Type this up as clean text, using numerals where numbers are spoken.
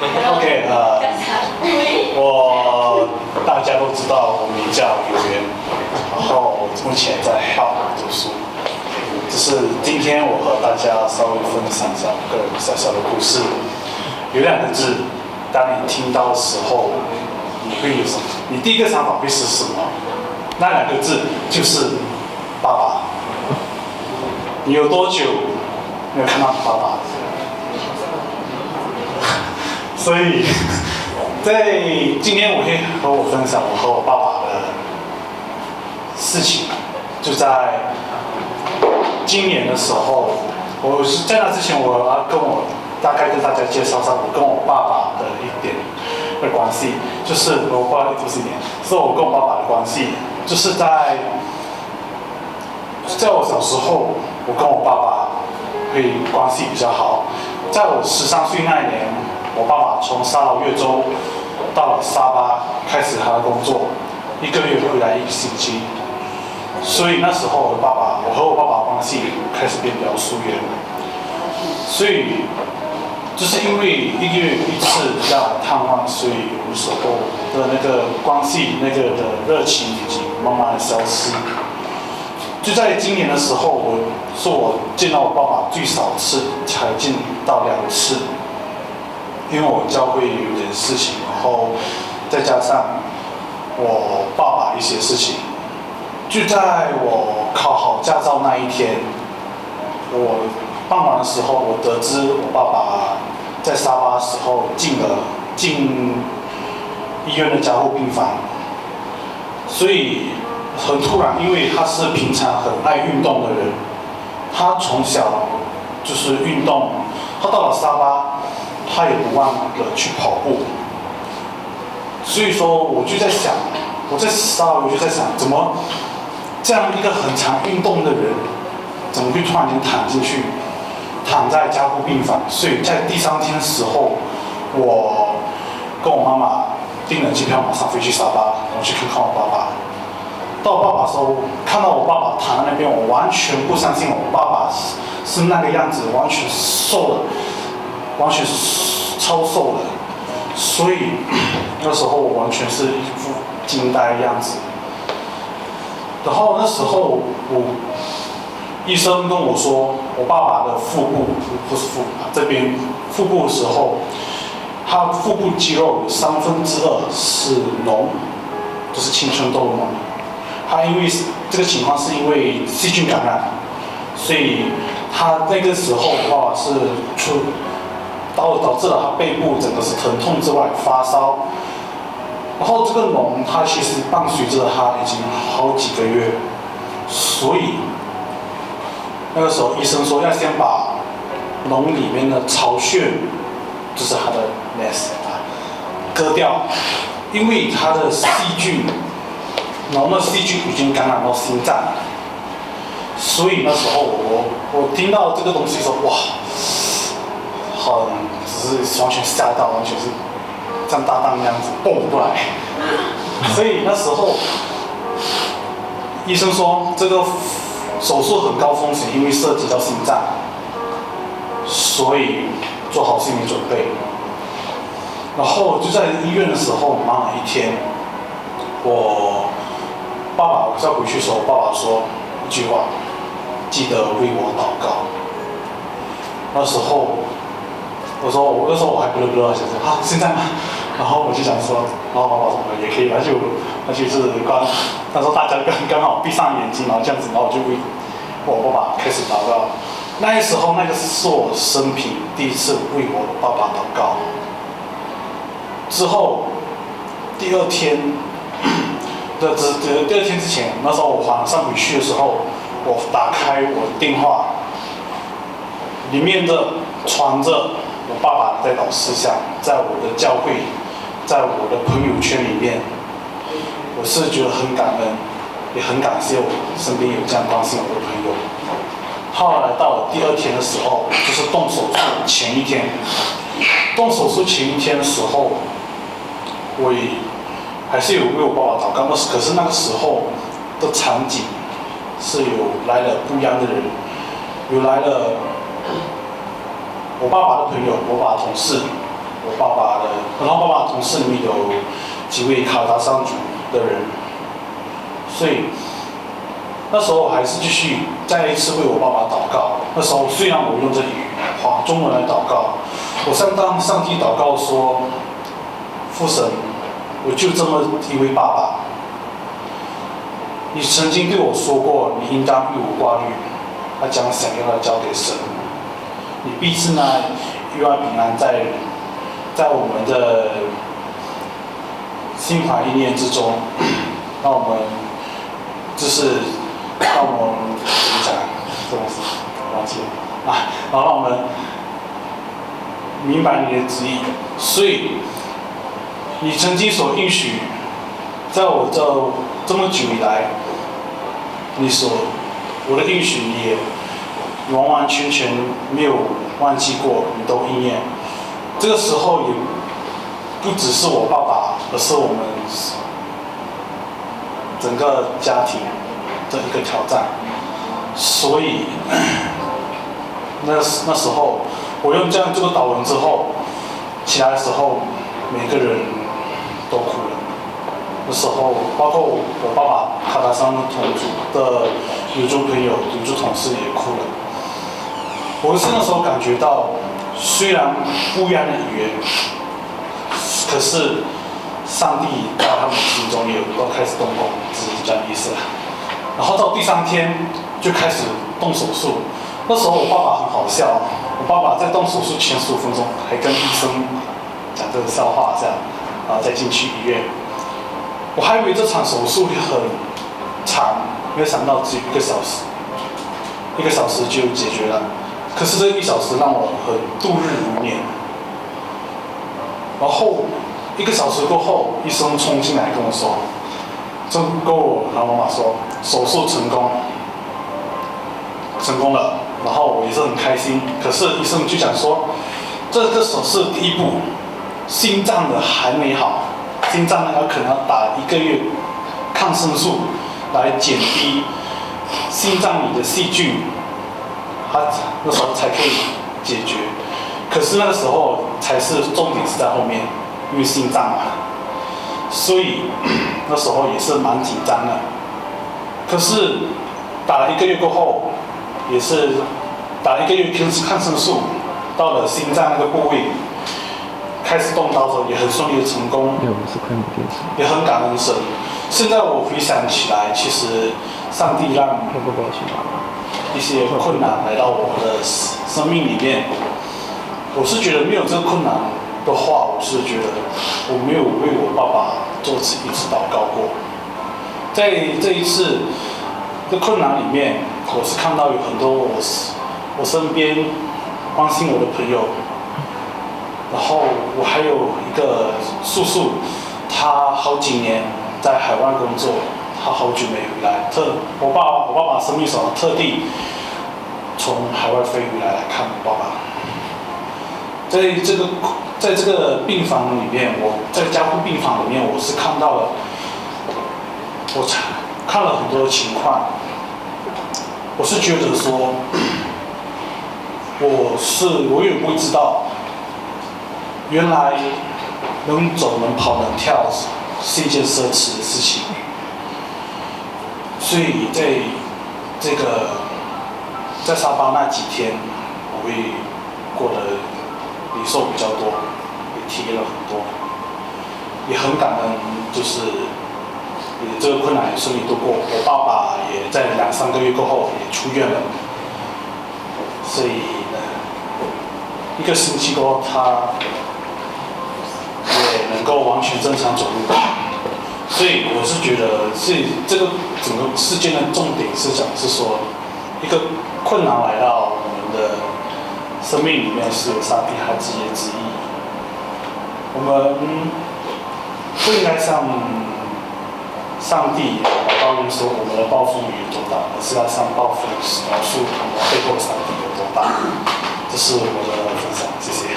OK， 我大家都知道我名叫有缘，然后目前在澳门读书。就是今天我和大家稍微分享一下我个人小小的故事。有两个字，当你听到的时候，你会有什么？你第一个想法会是什么？那两个字就是爸爸。你有多久没有看到爸爸？所以，在今天我会和我分享我和我爸爸的事情。就在今年的时候，我是在那之前，我要大概跟大家介绍一下我跟我爸爸的一点的关系。就是我爸爸就是年，是我跟我爸爸的关系，就是在我小时候，我跟我爸爸会关系比较好。在我13岁那一年，我爸爸从沙劳越州到了沙巴开始他的工作，1个月回来1个星期。所以那时候我和我爸爸关系开始变比较疏远。所以就是因为1个月1次要来探望，所以有时候的那个关系的热情已经慢慢的消失。就在今年的时候，我见到我爸爸最少才见到2次，因为我教会有点事情，然后再加上我爸爸一些事情。就在我考好驾照那一天，我傍晚的时候，我得知我爸爸在沙巴的时候进医院的加护病房，所以很突然，因为他是平常很爱运动的人，他从小就是运动，他到了沙巴，他也不忘了去跑步。所以说，我就在想，我在沙巴我就在想，怎么这样一个很常运动的人，怎么会突然间躺在加护病房？所以在第3天的时候，我跟我妈妈订了机票，马上飞去沙巴，我去看看我爸爸。到我爸爸的时候，看到我爸爸躺在那边，我完全不相信我爸爸是那个样子，完全瘦了，完全是超瘦的。所以那时候我完全是一副惊呆的样子。然后那时候医生跟我说，我爸爸的腹部不是这边腹部的时候，他腹部肌肉有2/3是脓，就是青春痘脓。他因为这个情况是因为细菌感染，所以他那个时候的话是导致了他背部整个是疼痛之外发烧。然后这个脓它其实伴随着他已经好几个月，所以那个时候医生说要先把脓里面的巢穴，就是他的 nest 割掉，因为他的脓的细菌已经感染到心脏。所以那时候我听到这个东西的时候，哇，只是完全吓到，完全是像大蛋那样子蹦过来。所以那时候医生说这个手术很高风险，因为涉及到心脏，所以做好心理准备。然后就在医院的时候忙了1天，我再回去的时候，爸爸说一句话，记得为我祷告。那时候那时候我还不想说现在吗？然后我就想说，然后爸爸说也可以，那就是那时候大家刚好闭上眼睛，然后这样子，然后我就为我爸爸开始祷告。那时候那个是我生平第1次为我的爸爸祷告。之后第2天之前，那时候我晚上回去的时候，我打开我的电话，里面传着我爸爸的代祷事项，在我的教会，在我的朋友圈里面，我是觉得很感恩，也很感谢我身边有这样关心我的朋友。后来到了第2天的时候，就是动手术前1天。动手术前1天的时候，我也还是有为我爸爸祷告，可是那个时候的场景是有来了不一样的人，有来了我爸爸的朋友，我爸爸的同事，我爸爸然后爸爸同事里面有几位卡达山族的人，所以那时候我还是继续再一次为我爸爸祷告。那时候虽然我用这中文来祷告，我向上帝祷告说：父神，我就这么一位爸爸。你曾经对我说过，你应当一无挂虑，将想要的交给神。你必赐那意外平安在我们的心怀意念之中，让我们让我们怎么讲这东西忘记了啊，然后让我们明白你的旨意。所以你曾经所应许，在我这么久以来，我的应许你也完完全全没有忘记过，你都应验。这个时候也不只是我爸爸，而是我们整个家庭的一个挑战。所以那时候我用这个祷文之后，起来的时候，每个人都哭了。那时候，包括我爸爸卡达山的女族朋友、女族同事也哭了。我是那时候感觉到，虽然不一样的语言，可是上帝在他们心中也都开始动工，只是这样意思啦。然后到第3天就开始动手术。那时候我爸爸很好笑，我爸爸在动手术前15分钟还跟医生讲这个笑话，这样，然后再进去医院。我还以为这场手术很长，没有想到只有1个小时，1个小时就解决了。可是这1小时让我很度日如年。然后1个小时过后，医生冲进来跟我说，跟我和妈妈说手术成功了。然后我也是很开心。可是医生就讲说，这个手术第1步，心脏的还没好。心脏呢，可能要打1个月抗生素来减低心脏里的细菌，它那时候才可以解决。可是那个时候才是重点是在后面，因为心脏嘛，所以那时候也是蛮紧张的。可是打了1个月过后，也是打了1个月抗生素，到了心脏那个部位。开始动刀的时候也很顺利的成功，也很感恩神。现在我回想起来，其实上帝让一些困难来到我的生命里面，我是觉得没有这个困难的话，我是觉得我没有为我爸爸做一次祷告过。在这一次的困难里面，我是看到有很多我身边关心我的朋友。然后我还有一个叔叔，他好几年在海外工作，他好久没回来。我爸爸生病时候特地从海外飞回来看我爸爸。在这个病房里面，我在加护病房里面，我是看到了，我看了很多情况。我是觉得说，我也不会知道。原来能走能跑能跳是一件奢侈的事情，所以在沙巴那几天，我会过得领受比较多，也体验了很多，也很感恩，就是这个困难也顺利度过。我爸爸也在2、3个月过后也出院了，所以1个星期过后他也能够完全正常走路。所以我是觉得这个整个事件的重点是说，一个困难来到我们的生命里面是有上帝他自己的旨意。我们不应该向上帝抱怨说我们的报复有多大，而是要向报复描述我们背后的上帝有多大。这是我的分享，谢谢。